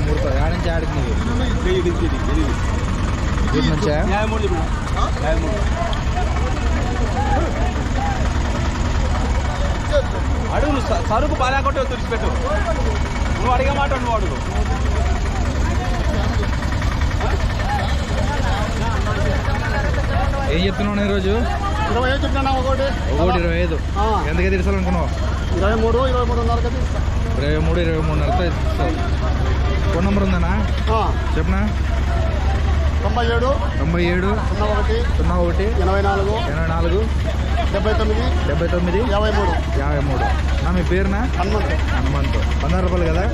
23 add నుంచి యాడ్కి నీకు నుంచా అడుగు నువ్వు సరుకు బాగాకొట్టే తుడిచిపెట్టు నువ్వు అడిగే మాట నువ్వు అడుగు ఏం చెప్తున్నావు ఈరోజు 25 చెప్తున్నా ఒకటి 25 ఎంతకైతే తీసుకోవాలనుకున్నావు 23-23.5 ఇస్తావు ఫోన్ నెంబర్ ఉందన్నా చెప్పనా 97 97 01 84 79 53 నా మీ పేరునా హనుమంతు ₹10 కదా